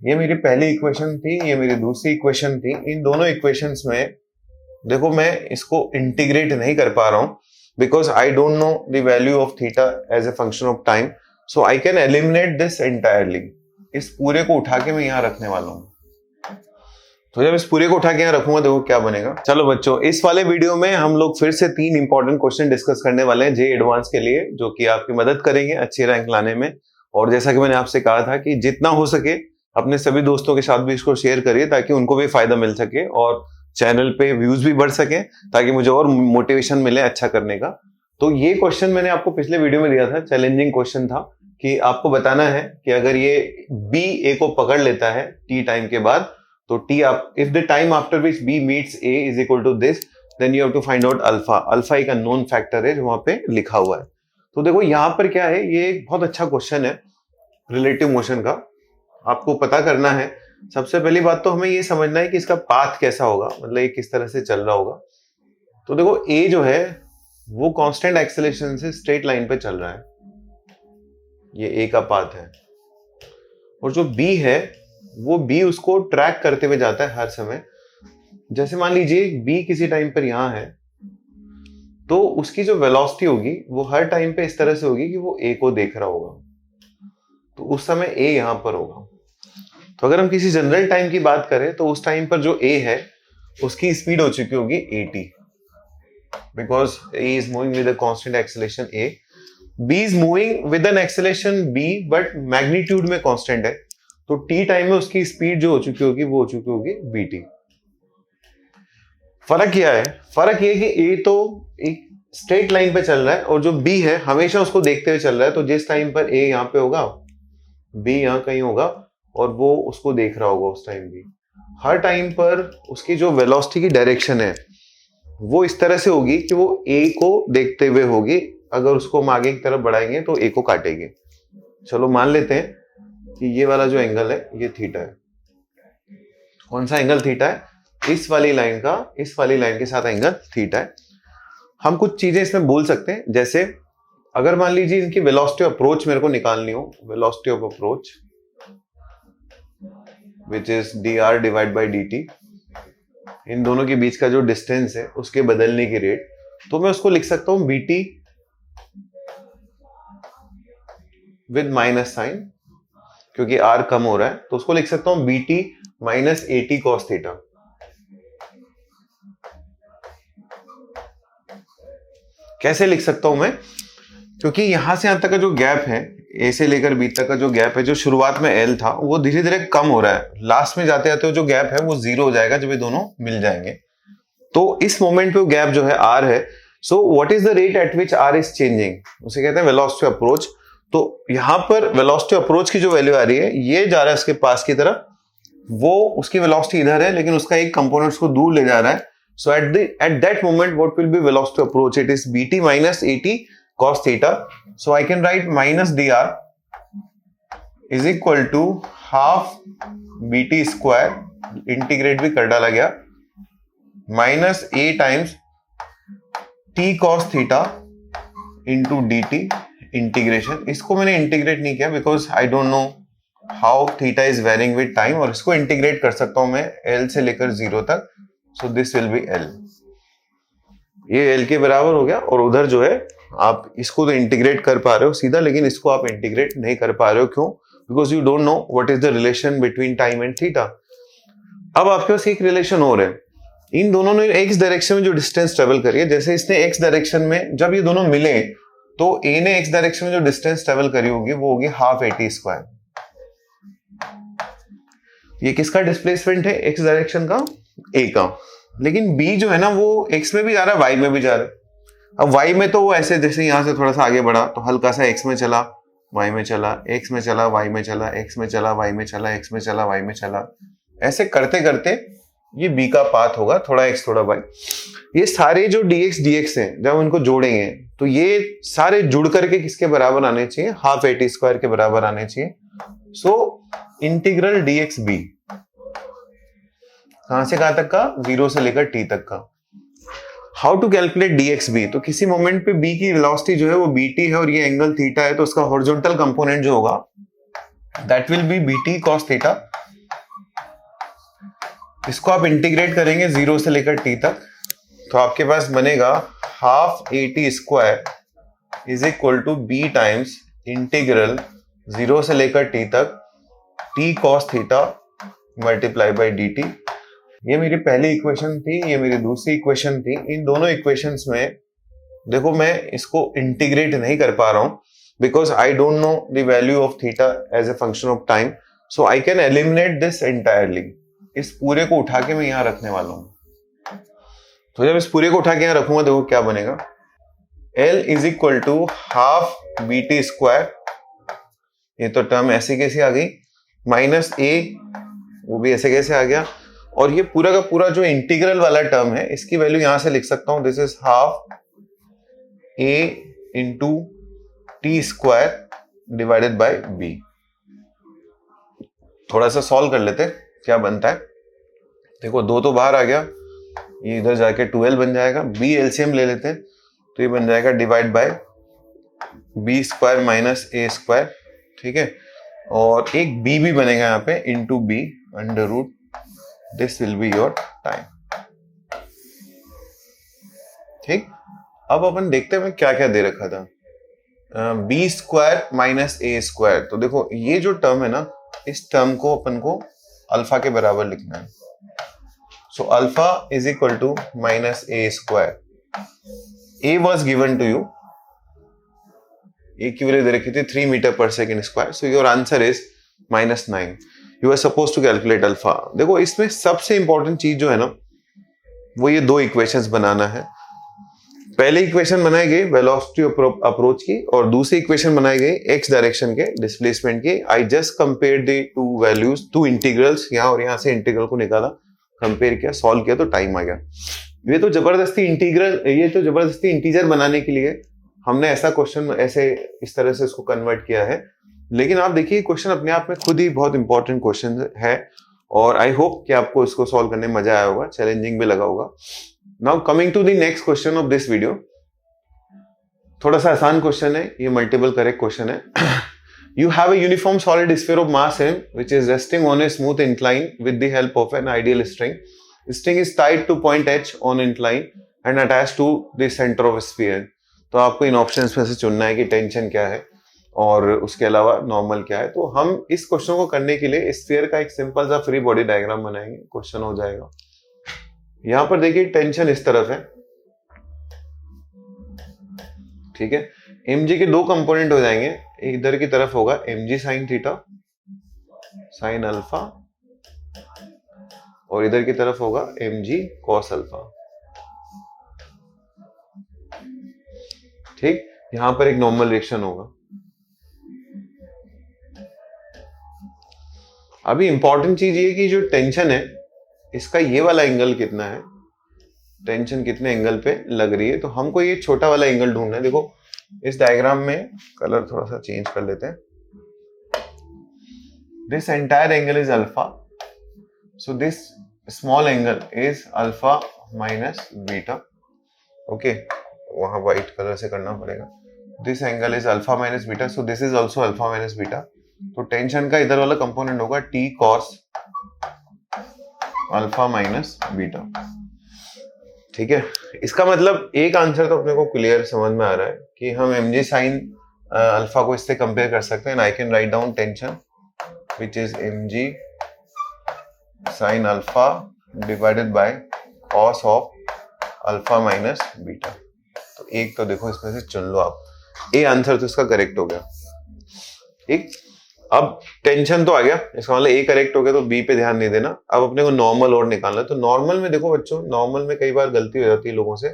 ये मेरी पहली इक्वेशन थी, ये मेरी दूसरी इक्वेशन थी। इन दोनों इक्वेशंस में देखो मैं इसको इंटीग्रेट नहीं कर पा रहा हूं because I don't know the value of theta as a function of time, so I can eliminate this entirely. इस पूरे को उठा के मैं यहां रखने वाला हूं। तो जब इस पूरे को उठा के यहां रखूंगा देखो क्या बनेगा। चलो बच्चों, इस वाले वीडियो में हम लोग फिर से 3 इंपॉर्टेंट क्वेश्चन डिस्कस करने वाले हैं जे एडवांस के लिए, जो कि आपकी मदद करेंगे अच्छी रैंक लाने में। और जैसा कि मैंने आपसे कहा था कि जितना हो सके अपने सभी दोस्तों के साथ भी इसको शेयर करिए ताकि उनको भी फायदा मिल सके और चैनल पे व्यूज भी बढ़ सके, ताकि मुझे और मोटिवेशन मिले अच्छा करने का। तो ये क्वेश्चन मैंने आपको पिछले वीडियो में दिया था, चैलेंजिंग क्वेश्चन था कि आपको बताना है कि अगर ये बी ए को पकड़ लेता है टी टाइम के बाद, तो टी आप if the time after which B meets A is equal to this, then you have to find out alpha. Alpha एक अननोन फैक्टर है जो वहां पे लिखा हुआ है। तो देखो यहां पर क्या है, ये एक बहुत अच्छा क्वेश्चन है रिलेटिव मोशन का। आपको पता करना है, सबसे पहली बात तो हमें ये समझना है कि इसका पाथ कैसा होगा, मतलब ये किस तरह से चल रहा होगा। तो देखो ए जो है वो कांस्टेंट एक्सेलरेशन से स्ट्रेट लाइन पे चल रहा है, ये ए का पाथ है। और जो बी है वो बी उसको ट्रैक करते हुए जाता है हर समय। जैसे मान लीजिए बी किसी टाइम पर यहां है, तो उसकी जो वेलोसिटी होगी वो हर टाइम पे इस तरह से होगी कि वो ए को देख रहा होगा, तो उस समय ए यहां पर होगा। तो अगर हम किसी जनरल टाइम की बात करें तो उस टाइम पर जो ए है उसकी स्पीड हो चुकी होगी 80, because A is moving with a constant acceleration A. B is moving with an acceleration B but magnitude में कांस्टेंट है, तो टी टाइम में उसकी स्पीड जो हो चुकी होगी वो हो चुकी होगी बीटी। फर्क क्या है? फर्क ये कि ए तो एक स्ट्रेट लाइन पे चल रहा है और जो बी है हमेशा उसको देखते हुए चल रहा है। तो जिस टाइम पर ए यहां पे होगा, बी यहां कहीं होगा और वो उसको देख रहा होगा उस टाइम भी। हर टाइम पर उसकी जो वेलोसिटी की डायरेक्शन है वो इस तरह से होगी कि वो ए को देखते हुए होगी। अगर उसको हम आगे की तरफ बढ़ाएंगे तो ए को काटेंगे। चलो मान लेते हैं कि ये वाला जो एंगल है ये थीटा है। कौन सा एंगल थीटा है? इस वाली लाइन का इस वाली लाइन के साथ एंगल थीटा है। हम कुछ चीजें इसमें बोल सकते हैं, जैसे अगर मान लीजिए इनकी वेलोसिटी ऑफ अप्रोच मेरे को निकालनी हो, velocity of approach which is dr divide by dt, इन दोनों के बीच का जो डिस्टेंस है उसके बदलने की रेट, तो मैं उसको लिख सकता हूं bt विद माइनस साइन, क्योंकि r कम हो रहा है तो उसको लिख सकता हूं bt माइनस 80 cos थीटा। कैसे लिख सकता हूं मैं? क्योंकि यहां से यहां तक का जो गैप है, ए से लेकर बी तक का जो गैप है, जो शुरुआत में एल था वो धीरे धीरे कम हो रहा है। लास्ट में जाते जाते जो गैप है वो 0 हो जाएगा जब ये दोनों मिल जाएंगे। तो इस मोमेंट पे गैप जो है आर है। So what is the rate at which R is changing, उसे कहते हैं वेलोसिटी ऑफ अप्रोच। तो यहां पर वेलोसिटी ऑफ अप्रोच की जो वैल्यू आ रही है, ये जा रहा है उसके पास की तरफ, वो उसकी वेलोसिटी इधर है लेकिन उसका एक कंपोनेंट उसको दूर ले जा रहा है। So at that moment what will be velocity of approach? It is bt minus 80 cos theta. So I can write minus dr is equal to half bt square, integrate भी कर डाला गया, minus a times t cos theta into dt integration. इसको मैंने integrate नहीं किया because I don't know how theta is varying with time, और इसको इंटीग्रेट कर सकता हूं मैं l से लेकर 0 तक। So this will B l, ये l के बराबर हो गया। और उधर जो है आप इसको तो इंटीग्रेट कर पा रहे हो सीधा, लेकिन इसको आप इंटीग्रेट नहीं कर पा रहे हो। क्यों? Because you don't know what is the relation between time and theta. अब आपके पास एक रिलेशन और है, इन दोनों ने एक्स डायरेक्शन में जो डिस्टेंस ट्रेवल करी है, जैसे इसने एक्स डायरेक्शन में जब ये दोनों मिले तो ए ने एक्स डायरेक्शन में जो डिस्टेंस ट्रेवल करी होगी वो होगी हाफ @a स्क्वायर। ये किसका डिस्प्लेसमेंट है? एक्स डायरेक्शन का, ए का। लेकिन बी जो है ना वो एक्स में भी जा रहा है, वाई में भी जा रहा है। अब y में तो वो ऐसे जैसे यहां से थोड़ा सा आगे बढ़ा तो हल्का सा x में चला, y में चला, x में चला, y में चला, x में चला, y में चला, x में चला, y में चला, ऐसे करते करते ये b का पाथ होगा, थोड़ा x थोड़ा y। ये सारे जो dx हैं जब हम इनको जोड़ेंगे तो ये सारे जुड़ करके किसके बराबर आने चाहिए? हाफ @a स्क्वायर के बराबर आने चाहिए। सो इंटीग्रल dxb कहां से कहां तक का? 0 से लेकर t तक का। How to calculate dxb? तो किसी मोमेंट पे b की वेलोसिटी जो है वो bt है और ये एंगल थीटा है, तो उसका हॉरिजॉन्टल कंपोनेंट जो होगा that will B bt cos theta इसको आप इंटीग्रेट करेंगे 0 से लेकर t तक, तो आपके पास बनेगा half A T square is equal to B times integral 0 से लेकर t तक t cos theta multiply by D T. ये मेरी पहली इक्वेशन थी, ये मेरी दूसरी इक्वेशन थी। इन दोनों इक्वेशंस में देखो मैं इसको इंटीग्रेट नहीं कर पा रहा हूं because I don't know the value of theta as a function of time, so I can eliminate this entirely. इस पूरे को उठा के मैं यहां रखने वाला हूं। तो जब इस पूरे को उठा के यहां रखूंगा देखो क्या बनेगा, L is equal to half B T square, ये तो टर्म ऐसे कैसे आ गई, माइनस ए वो भी ऐसे कैसे आ गया, और ये पूरा का पूरा जो इंटीग्रल वाला टर्म है इसकी वैल्यू यहां से लिख सकता हूं, this is half A into T square divided by B. थोड़ा सा सॉल्व कर लेते क्या बनता है। देखो 2 तो बाहर आ गया, ये इधर जाके 12 बन जाएगा, बी एलसीएम ले लेते हैं तो ये बन जाएगा divide by B square minus A square, ठीक है, और एक बी भी बनेगा यहाँ पे into B under root, this will be your time. ठीक, अब अपन देखते हैं क्या क्या दे रखा था, बी स्क्वायर माइनस ए स्क्वायर। तो देखो ये जो टर्म है ना, इस टर्म को अपन को अल्फा के बराबर लिखना है। So alpha is equal to minus A square. A was given to you, a की वैल्यू दे रखी थी 3 metre per second square, so your answer is -9। You are suppose to calculate alpha. देखो इसमें सबसे इंपॉर्टेंट चीज जो है ना वो ये 2 इक्वेशंस बनाना है। पहली इक्वेशन बनाई गई वेलोसिटी अप्रोच की और दूसरी इक्वेशन बनाई गई एक्स डायरेक्शन के डिस्प्लेसमेंट की। I just compare the 2 values, 2 integrals, यहां और यहां से इंटीग्रल को निकाला, कंपेयर किया, सॉल्व किया तो टाइम आ गया। ये तो जबरदस्ती इंटीजर बनाने के लिए हमने ऐसा क्वेश्चन ऐसे इस तरह से इसको कन्वर्ट किया है। लेकिन आप देखिए क्वेश्चन अपने आप में खुद ही बहुत इंपॉर्टेंट क्वेश्चन है और आई होप कि आपको इसको सॉल्व करने में मजा आया होगा, चैलेंजिंग भी लगा होगा। Now coming to the next question of this video, थोड़ा सा आसान क्वेश्चन है, ये मल्टीपल करेक्ट क्वेश्चन है। You have a uniform solid sphere of mass m which is resting on a smooth incline with the help of an ideal string. String is tied to point H on incline and attached to the center of sphere. तो आपको इन options में से चुनना है कि tension क्या है और उसके अलावा नॉर्मल क्या है। तो हम इस क्वेश्चन को करने के लिए स्फीयर का एक सिंपल सा फ्री बॉडी डायग्राम बनाएंगे, क्वेश्चन हो जाएगा। यहां पर देखिए टेंशन इस तरफ है, ठीक है, mg के 2 कंपोनेंट हो जाएंगे, इधर की तरफ होगा mg sine theta sine alpha और इधर की तरफ होगा mg कॉस अल्फा। ठीक, यहां पर एक नॉर्मल रिएक्शन होगा। अभी इंपॉर्टेंट चीज ये कि जो टेंशन है इसका ये वाला एंगल कितना है, टेंशन कितने एंगल पे लग रही है, तो हमको ये छोटा वाला एंगल ढूंढना है। देखो इस डायग्राम में कलर थोड़ा सा चेंज कर लेते हैं। This entire angle is alpha, so this small angle is alpha minus beta. Okay, वहां व्हाइट कलर से करना पड़ेगा। This angle is alpha minus beta, so this is also alpha minus beta. तो टेंशन का इधर वाला कंपोनेंट होगा T cos alpha minus beta. ठीक है, इसका मतलब एक आंसर तो अपने को क्लियर समझ में आ रहा है कि हम mg साइन अल्फा को इससे कंपेयर कर सकते हैं। आई can write down tension which is mg sine alpha divided by cos of alpha minus beta. तो एक तो देखो इसमें से चुन लो आप, ए आंसर तो इसका करेक्ट हो गया। ठीक, अब टेंशन तो आ गया, इसका मतलब ए करेक्ट हो गया, तो बी पे ध्यान नहीं देना। अब अपने को नॉर्मल और निकालना है। तो नॉर्मल में देखो बच्चों, नॉर्मल में कई बार गलती हो जाती है लोगों से,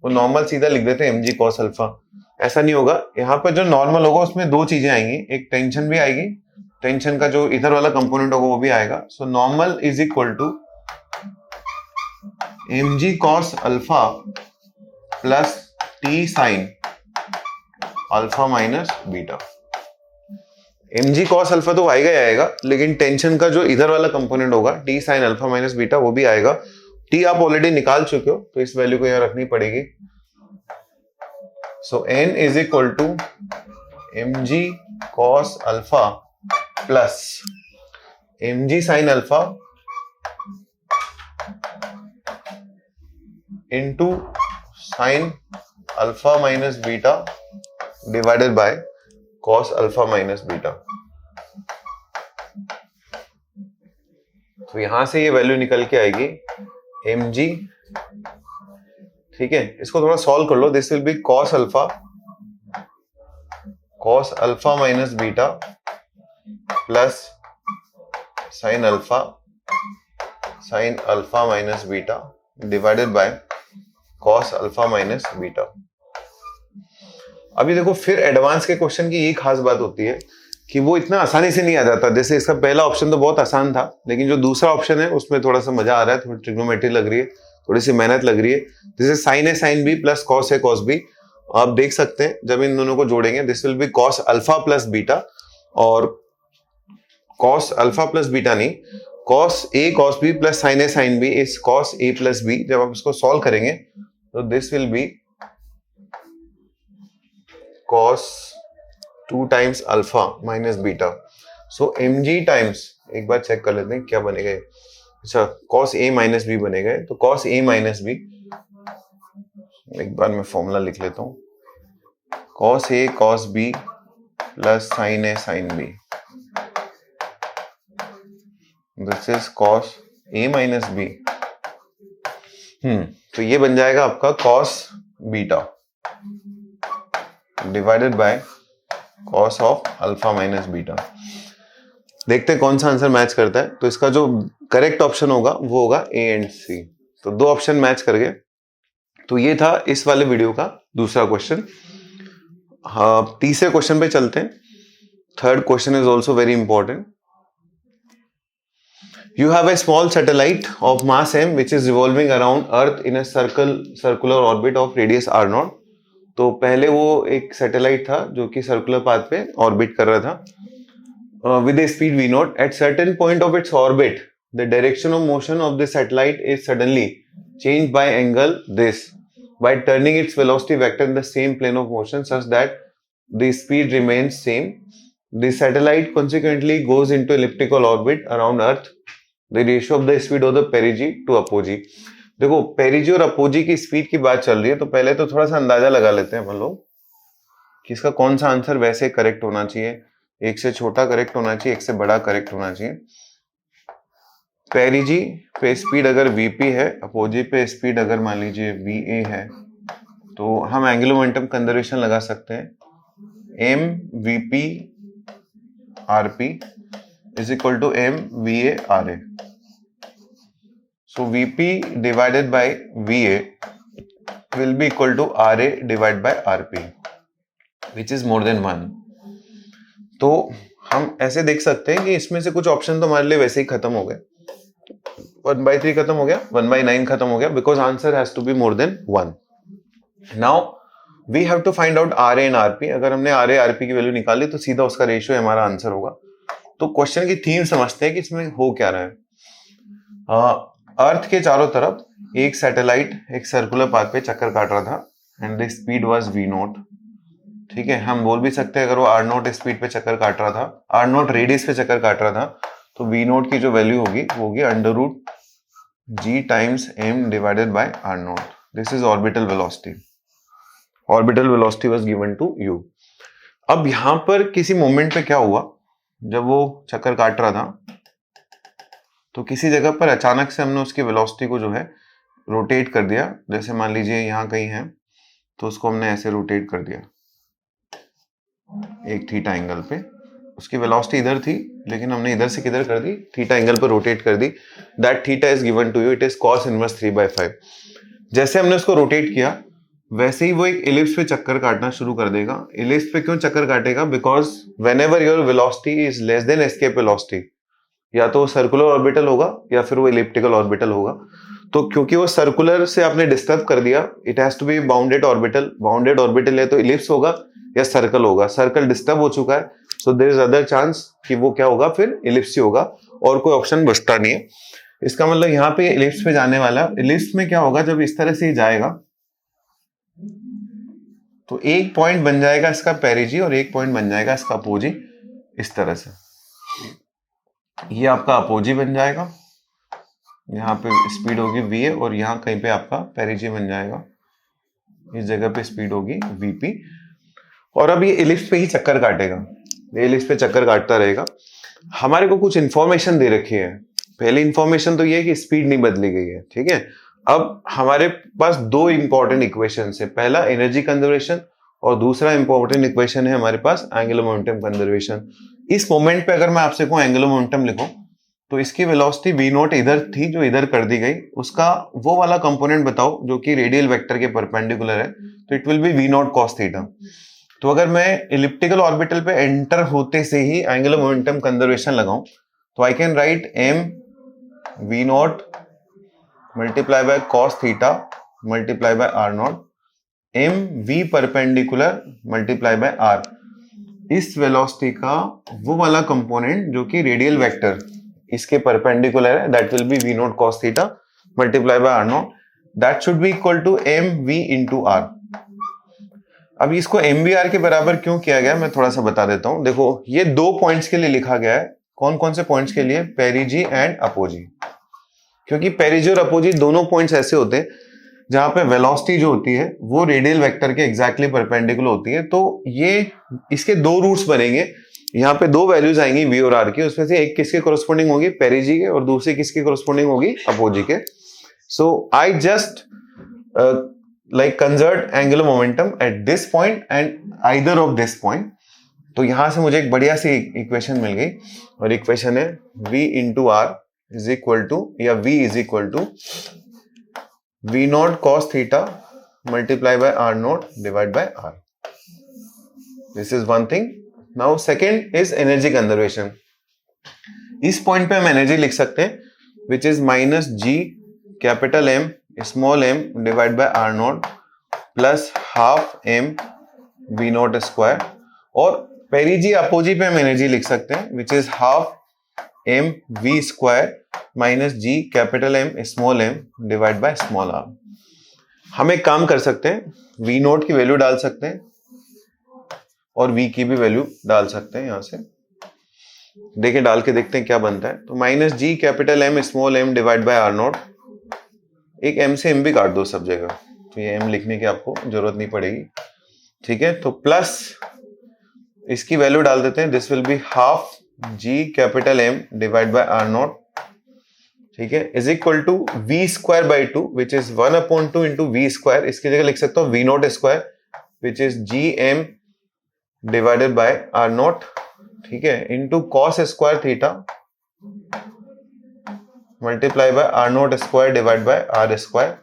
वो नॉर्मल सीधा लिख देते हैं mg cos अल्फा। ऐसा नहीं होगा, यहाँ पर जो नॉर्मल होगा उसमें 2 चीजें आएंगी, एक टेंशन भी आएगी, टेंशन का जो इधर वाला कंपोनेंट होगा वो भी आएगा। So normal is equal to mg cos alpha plus t sine alpha minus beta. mg cos alpha तो आएगा ही आएगा, लेकिन टेंशन का जो इधर वाला कंपोनेंट होगा t sine alpha minus beta वो भी आएगा। t आप ऑलरेडी निकाल चुके हो तो इस वैल्यू को यहां रखनी पड़ेगी। So n is equal to mg cos alpha plus mg sine alpha into sine alpha minus beta divided by cos alpha minus beta. तो यहां से ये वैल्यू निकल के आएगी mg, ठीक है। इसको थोड़ा सॉल्व कर लो। This will be cos alpha minus beta plus sine alpha minus beta divided by cos alpha minus beta. अभी देखो फिर एडवांस के क्वेश्चन की ये खास बात होती है कि वो इतना आसानी से नहीं आ जाता। जैसे इसका पहला ऑप्शन तो बहुत आसान था, लेकिन जो दूसरा ऑप्शन है उसमें थोड़ा सा मजा आ रहा है, थोड़ी ट्रिग्नोमेट्री लग रही है, थोड़ी सी मेहनत लग रही है। जैसे sine A sine B plus cos A cos B, आप देख सकते हैं जब इन दोनों को जोड़ेंगे this will be cos alpha plus beta, और कॉस अल्फा प्लस बीटा नहीं, cos A cos B plus sine A B is cos A plus B. जब आप इसको सॉल्व करेंगे तो this will be cos 2 times alpha minus beta. So mg times, एक बार check कर लेते हैं क्या बनेगा। अच्छा, कॉस ए माइनस बी बनेगा, तो कॉस ए माइनस बी, एक बार मैं फॉर्मूला लिख लेता हूं, cos A cos B plus sine A sine B, this is cos A minus B. तो ये बन जाएगा आपका cos beta divided by cos of alpha minus beta. देखते हैं कौन सा आंसर मैच करता है। तो इसका जो करेक्ट ऑप्शन होगा वो होगा ए एंड सी। तो 2 ऑप्शन मैच कर गए। तो ये था इस वाले वीडियो का दूसरा क्वेश्चन। हाँ, तीसरे क्वेश्चन पे चलते हैं। Third question is also very important. You have a small satellite of mass m which is revolving around Earth in a circular orbit of radius r0। तो पहले वो एक सैटेलाइट था जो कि सर्कुलर पाथ पे ऑर्बिट कर रहा था with a speed v0। At certain point of its orbit, the direction of motion of the satellite is suddenly changed by angle this by turning its velocity vector in the same plane of motion such that the speed remains same. The satellite consequently goes into elliptical orbit around Earth। The ratio of the speed of the perigee to apogee। देखो पेरिजी और apogee की speed की बात चल रही है, तो पहले तो थोड़ा सा अंदाजा लगा लेते हैं हम लोग कि इसका कौन सा आंसर वैसे करेक्ट होना चाहिए। एक से छोटा करेक्ट होना चाहिए, एक से बड़ा करेक्ट होना चाहिए। पेरिजी पे स्पीड अगर वीपी है, अपोजी पे स्पीड अगर मान लीजिए वीए है, तो हम एंगुलर मोमेंटम कंजर्वेशन लगा सकते हैं। M VP RP is equal to m va ra। so vp divided by va will be equal to ra divided by rp which is more than 1। तो हम ऐसे देख सकते हैं कि इसमें से कुछ ऑप्शन तो हमारे लिए वैसे ही खत्म हो गए। 1/3 खत्म हो गया, 1/9 खत्म हो गया, because answer has to be more than 1। Now we have to find out R A and RP. अगर हमने आर ए आरपी की वैल्यू निकाली तो सीधा उसका रेशियो हमारा आंसर होगा। तो क्वेश्चन की थीम समझते हैं कि इसमें हो क्या रहा है। अर्थ के चारों तरफ एक सैटेलाइट एक सर्कुलर पाथ पे चक्कर काट रहा था and the speed was v0। ठीक है, हम बोल भी सकते हैं अगर वो r0 स्पीड पे चक्कर काट रहा था, r0 रेडियस पे चक्कर काट रहा था, तो v0 की जो वैल्यू होगी वो होगी √g times m divided by r0। This is orbital velocity. Orbital velocity was given to u। अब यहां पर किसी मोमेंट पे क्या हुआ, जब वो चक्कर काट रहा था तो किसी जगह पर अचानक से हमने उसकी वेलोसिटी को जो है रोटेट कर दिया। जैसे मान लीजिए यहाँ कहीं है तो उसको हमने ऐसे रोटेट कर दिया एक थीटा एंगल पे। उसकी वेलोसिटी इधर थी लेकिन हमने इधर से किधर कर दी, थीटा एंगल पर रोटेट कर दी। That theta is given to you, it is cos inverse 3/5। जैसे हमने उसको रोटेट किया वैसे ही वो एक इलिप्स पे चक्कर काटना शुरू कर देगा। इलिप्स पे क्यों चक्कर काटेगा? Because whenever your velocity is less than escape velocity, या तो सर्कुलर ऑर्बिटल होगा या फिर वो इलिप्टिकल ऑर्बिटल होगा। तो क्योंकि वो सर्कुलर से आपने डिस्टर्ब कर दिया, it has to be bounded orbital. Bounded orbital है तो इलिप्स होगा या सर्कल होगा। सर्कल डिस्टर्ब हो चुका है, so there is other chance कि वो क्या होगा, फिर इलिप्स ही होगा, और कोई ऑप्शन बचता नहीं है। इसका मतलब यहाँ पे इलिप्स पे जाने वाला। इलिप्स में क्या होगा, जब इस तरह से ही जाएगा तो एक पॉइंट बन जाएगा इसका पेरिजी और एक पॉइंट बन जाएगा इसका अपोजी। इस तरह से ये आपका अपोजी बन जाएगा यहाँ पे स्पीड होगी va और यहाँ कहीं पे आपका पेरिजी बन जाएगा, इस जगह पे स्पीड होगी vp। और अब ये इलिप्स पे ही चक्कर काटेगा, ये इलिप्स पे चक्कर काटता रहेगा। हमारे को कुछ इंफॉर्मेशन दे रखी है। पहली इंफॉर्मेशन तो ये है कि स्पीड नहीं बदली गई है, ठीक है। अब हमारे पास दो इंपॉर्टेंट इक्वेशन है, पहला एनर्जी कंजर्वेशन और दूसरा इंपॉर्टेंट इक्वेशन है हमारे पास एंगुलर मोमेंटम कंजर्वेशन। इस मोमेंट पे अगर मैं आपसे कहूं एंगुलर मोमेंटम लिखो, तो इसकी वेलोसिटी v नॉट इधर थी जो इधर कर दी गई, उसका वो वाला कंपोनेंट बताओ जो कि रेडियल वेक्टर के परपेंडिकुलर है, तो it will be v not cos theta. तो अगर मैं इलिप्टिकल ऑर्बिटल पे एंटर होते से ही एंगुलर मोमेंटम कंजर्वेशन लगाऊं, तो I can write m v not multiply by cos theta multiply by r not m v perpendicular multiply by r। इस velocity का वो वाला कंपोनेंट जो कि रेडियल वेक्टर इसके परपेंडिकुलर है, that will be v not cos theta multiply by r not, that should be equal to m v into r। अब इसको mvr के बराबर क्यों किया गया मैं थोड़ा सा बता देता हूं। देखो ये दो पॉइंट्स के लिए लिखा गया है। कौन कौन से पॉइंट्स के लिए? पेरिजी एंड अपोजी। क्योंकि पेरिजी और अपोजी दोनों पॉइंट्स ऐसे होते हैं जहां पे वेलोसिटी जो होती है वो रेडियल वेक्टर के एग्जैक्टली परपेंडिकुलर होती है। तो ये इसके दो रूट्स बनेंगे, यहाँ पे दो वैल्यूज आएंगी v और r की, उसमें से एक किसके कोरस्पोंडिंग होगी? पेरिजी के, और दूसरी किसके कोरस्पोंडिंग होगी? अपोजी के। So I just like conserve angular momentum at this point and either of this point। तो यहां से मुझे एक बढ़िया सी इक्वेशन मिल गई, और इक्वेशन है v into r is equal to, या v is equal to v not cos theta multiply by r not divide by r। This is one thing. Now second is energy conservation. इस point पे हम energy लिख सकते हैं which is minus g capital M small m divide by r not plus half m v not square, और perigee apogee पे हम energy लिख सकते हैं which is half m v square minus g capital M small m divide bye small r। हम एक काम कर सकते हैं, v नॉट की वैल्यू डाल सकते हैं और v की भी वैल्यू डाल सकते हैं। यहां से देखिए डाल के देखते हैं क्या बनता है। तो minus g capital M small m divide by r not, एक m से m भी काट दो सब जगह, तो ये m लिखने की आपको जरूरत नहीं पड़ेगी, ठीक है। तो प्लस इसकी वैल्यू डाल देते हैं, this will be half g capital M divide by r not, ठीक है, is equal to v square by 2 which is 1/2 into v square. इसकी जगह लिख सकता हूं v not square which is gm divided by r not, ठीक है, into cos square theta multiply by r not square divide by r square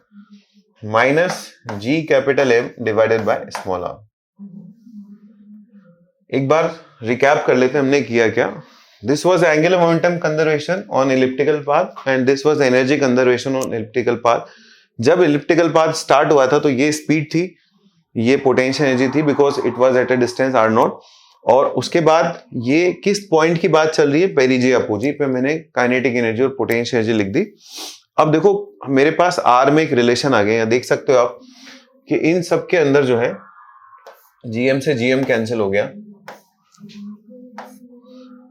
minus g capital M divided by small r। एक बार recap कर लेते हैं हमने किया क्या। This was angular momentum conservation on elliptical path and this was energy conservation on elliptical path. जब elliptical path start हुआ था तो ये स्पीड थी, ये पोटेंशियल एनर्जी थी because it was at a distance r not, और उसके बाद ये किस पॉइंट की बात चल रही है? पेरिजी अपोजी पे मैंने काइनेटिक एनर्जी और पोटेंशियल एनर्जी लिख दी। अब देखो मेरे पास r में एक रिलेशन आ गया, यहाँ देख सकते हो आप कि इन सब के अंदर जो है gm से gm कैंसिल हो गया,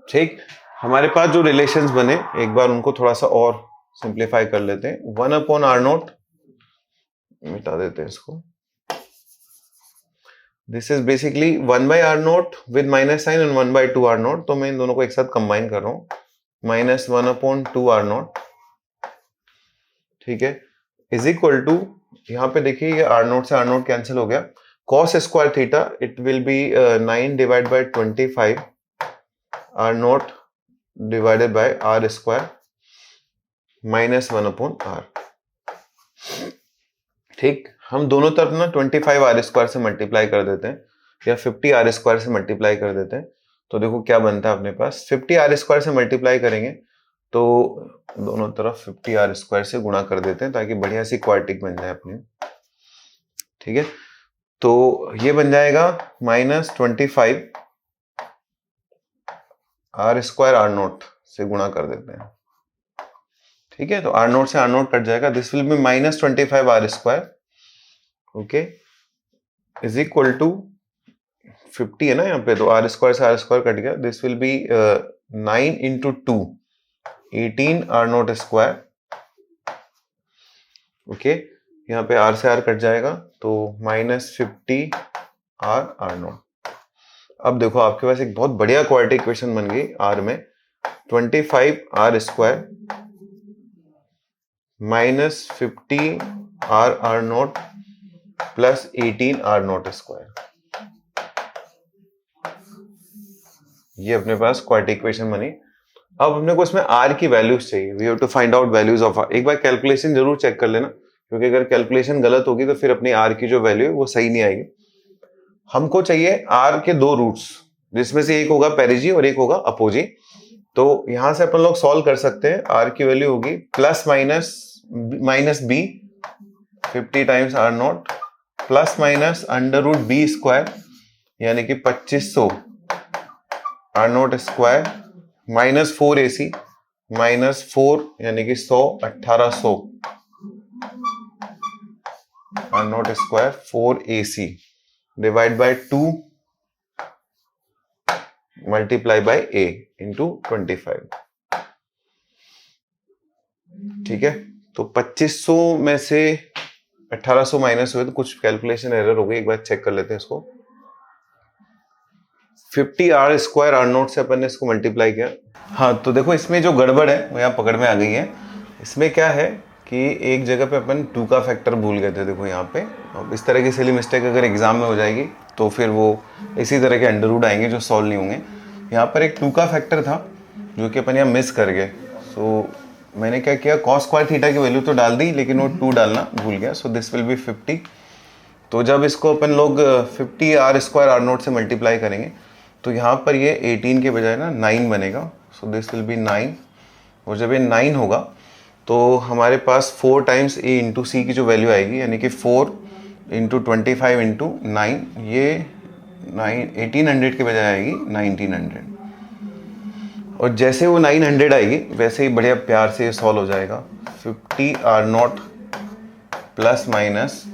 ठीक। हमारे पास जो रिलेशंस बने एक बार उनको थोड़ा सा और सिंप्लीफाई कर लेते हैं। 1/r नॉट मिटा देते हैं इसको, this is basically 1/r not with minus sign and 1/2r not, तो मैं इन दोनों को एक साथ कंबाइन कर रहा हूं, माइनस 1/2r नॉट, ठीक है, इज इक्वल टू, यहां पे देखिए ये r नॉट से r नॉट कैंसिल हो गया, cos square theta it will be 9 divide by 25 r not divided by r square minus 1/r, ठीक। हम दोनों तरफ ना 25 r स्क्वायर से मल्टीप्लाई कर देते हैं या 50 r स्क्वायर से मल्टीप्लाई कर देते हैं, तो देखो क्या बनता है अपने पास। 50 r स्क्वायर से मल्टीप्लाई करेंगे तो दोनों तरफ 50 r स्क्वायर से गुणा कर देते हैं ताकि बढ़िया सी क्वाड्रेटिक बन जाए अपनी, ठीक है। तो ये बन जाएगा minus 25 r square r not से गुणा कर देते हैं, ठीक है। तो r नॉट से r नॉट कट जाएगा, this will be minus 25 r square, okay, is equal to 50 है ना यहाँ पे, तो r स्क्वायर से r स्क्वायर कट गया, this will be 9 into 2 18 r not square okay, यहाँ पे r से r कट जाएगा तो -50 r नॉट। अब देखो आपके पास एक बहुत बढ़िया क्वाड्रेटिक इक्वेशन बन गई r में, 25r square -50 r not plus 18 r not square. ये अपने पास क्वाड्रेटिक इक्वेशन बनी। अब अपने को इसमें r की वैल्यूज चाहिए, we have to find out values of r। एक बार कैलकुलेशन जरूर चेक कर लेना, क्योंकि अगर कैलकुलेशन गलत होगी तो फिर अपनी r की जो वैल्यू है वो सही नहीं आएगी। हमको चाहिए r के दो रूट्स, जिसमें से एक होगा पेरिजी और एक होगा अपोजी। तो यहां से अपन लोग सॉल्व कर सकते हैं। r की वैल्यू होगी plus minus b 50 times r not plus minus under root b square यानी कि 2500 r not square minus 4ac minus 4 यानी कि 100 1800 r not square 4ac divide by 2 multiply by a into 25। ठीक है, तो 2500 में से 1800 माइनस हुए तो कुछ कैलकुलेशन एरर हो गई, एक बार चेक कर लेते हैं इसको। 50 r स्क्वायर r नोट से अपन ने इसको मल्टीप्लाई किया। हाँ, तो देखो इसमें जो गड़बड़ है वो यहाँ पकड़ में आ गई है। इसमें क्या है कि एक जगह पे अपन 2 का फैक्टर भूल गए थे। देखो यहाँ पे, अब इस तरह की सिली मिस्टेक अगर एग्जाम में हो जाएगी तो फिर वो इसी तरह के अंडर रूट आएंगे जो सॉल्व नहीं होंगे। यहाँ पर एक 2 का फैक्टर था जो कि अपन यहाँ मिस कर गए। सो मैंने क्या किया, कॉस स्क्वायर थीटा की वैल्यू तो डाल दी लेकिन वो 2 डालना भूल गया। So this will B 50। तो जब इसको अपन लोग 50 r स्क्वायर r नोट से मल्टीप्लाई करेंगे तो यहाँ पर ये 18 के बजाय ना 9 बनेगा। So this will be 9। और जब ये 9 होगा तो हमारे पास 4 टाइम्स a इंटू सी की जो वैल्यू आएगी, यानी कि 4 इंटू 25 इंटू 9, ये 1800 के बजाय आएगी 1900। और जैसे वो 900 आएगी वैसे ही बढ़िया प्यार से ये सॉल्व हो जाएगा। 50 r not plus minus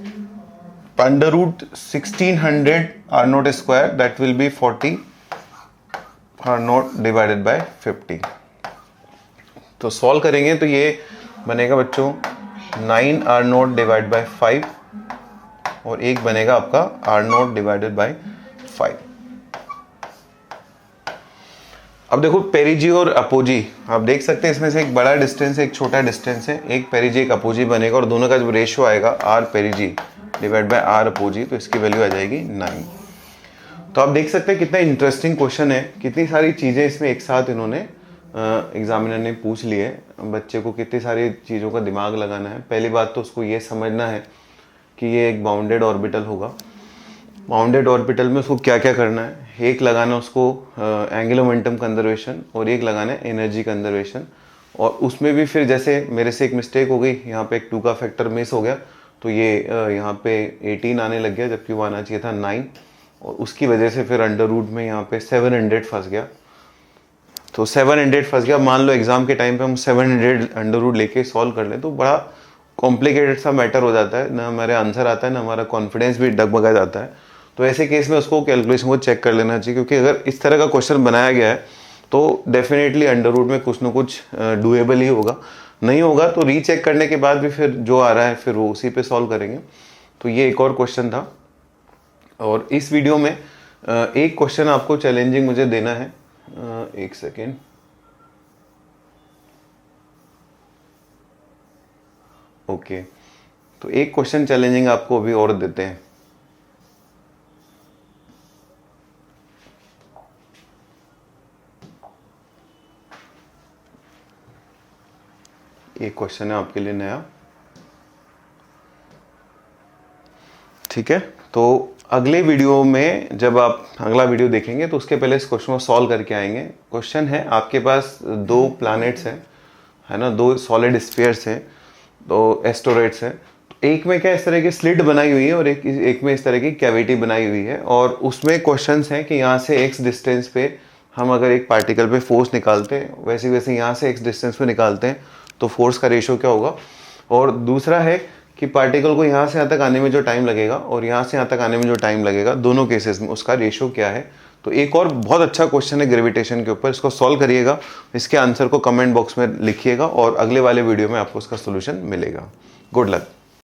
under root 1600 r not square, that will be 40 r not divided by 50। तो सॉल्व करेंगे तो ये बनेगा बच्चों 9 r नॉट डिवाइड बाय 5 और एक बनेगा आपका r नॉट डिवाइडेड बाय 5। अब देखो पेरिजी और अपोजी, आप देख सकते हैं इसमें से एक बड़ा डिस्टेंस है एक छोटा डिस्टेंस है, एक पेरिजी एक अपोजी बनेगा और दोनों का जो रेशियो आएगा r पेरिजी divide by r apogee, तो इसकी वैल्यू आ जाएगी 9। तो आप देख सकते हैं कितना इंटरेस्टिंग क्वेश्चन है, कितनी सारी चीज़ें इसमें एक साथ इन्होंने एग्जामिनर ने पूछ ली है। बच्चे को कितनी सारी चीज़ों का दिमाग लगाना है। पहली बात तो उसको ये समझना है कि ये एक बाउंडेड ऑर्बिटल होगा। बाउंडेड ऑर्बिटल में उसको क्या क्या करना है, एक लगाना उसको एंगुलर मोमेंटम कंजर्वेशन और एक लगाना है एनर्जी कंजर्वेशन। और उसमें भी फिर जैसे मेरे से एक मिस्टेक हो गई, यहाँ पे एक 2 का फैक्टर मिस हो गया तो ये यहाँ पे 18 आने लग गया जबकि वो आना चाहिए था 9, और उसकी वजह से फिर अंडर रूट में यहाँ पे 700 फंस गया। तो 700 फंस गया। मान लो एग्जाम के टाइम पे हम 700 अंडर रूट लेके सॉल्व कर लें तो बड़ा कॉम्प्लिकेटेड सा मैटर हो जाता है, ना हमारा आंसर आता है ना हमारा कॉन्फिडेंस भी डगमगा जाता है। तो ऐसे केस में उसको कैलकुलेशन को चेक कर लेना चाहिए, क्योंकि अगर इस तरह का क्वेश्चन बनाया गया है तो डेफिनेटली अंडर रूट में कुछ ना कुछ डूएबल ही होगा। नहीं होगा तो रीचेक करने के बाद भी फिर जो आ रहा है फिर वो उसी पे सॉल्व करेंगे। तो ये एक और क्वेश्चन था। और इस वीडियो में एक क्वेश्चन आपको चैलेंजिंग मुझे देना है। एक सेकेंड, ओके, तो एक क्वेश्चन चैलेंजिंग आपको अभी और देते हैं। एक क्वेश्चन है आपके लिए नया, ठीक है। तो अगले वीडियो में जब आप अगला वीडियो देखेंगे तो उसके पहले इस क्वेश्चन को सॉल्व करके आएंगे। क्वेश्चन है आपके पास 2 प्लैनेट्स हैं, है ना, 2 सॉलिड स्फीयर्स हैं, 2 एस्टेरॉइड्स हैं। एक में क्या इस तरह की स्लिट बनाई हुई है और एक में इस तरह की कैविटी बनाई हुई है। और उसमें क्वेश्चंस हैं कि यहाँ से x डिस्टेंस पे हम अगर एक पार्टिकल पे फोर्स निकालते हैं वैसे वैसे यहाँ से x डिस्टेंस पे निकालते हैं तो फोर्स का रेशियो क्या होगा। और दूसरा है कि पार्टिकल को यहाँ से यहाँ तक आने में जो टाइम लगेगा और यहाँ से यहाँ तक आने में जो टाइम लगेगा, दोनों केसेस में उसका रेशियो क्या है। तो एक और बहुत अच्छा क्वेश्चन है ग्रेविटेशन के ऊपर, इसको सॉल्व करिएगा, इसके आंसर को कमेंट बॉक्स में लिखिएगा और अगले वाले वीडियो में आपको उसका सोल्यूशन मिलेगा। Good luck.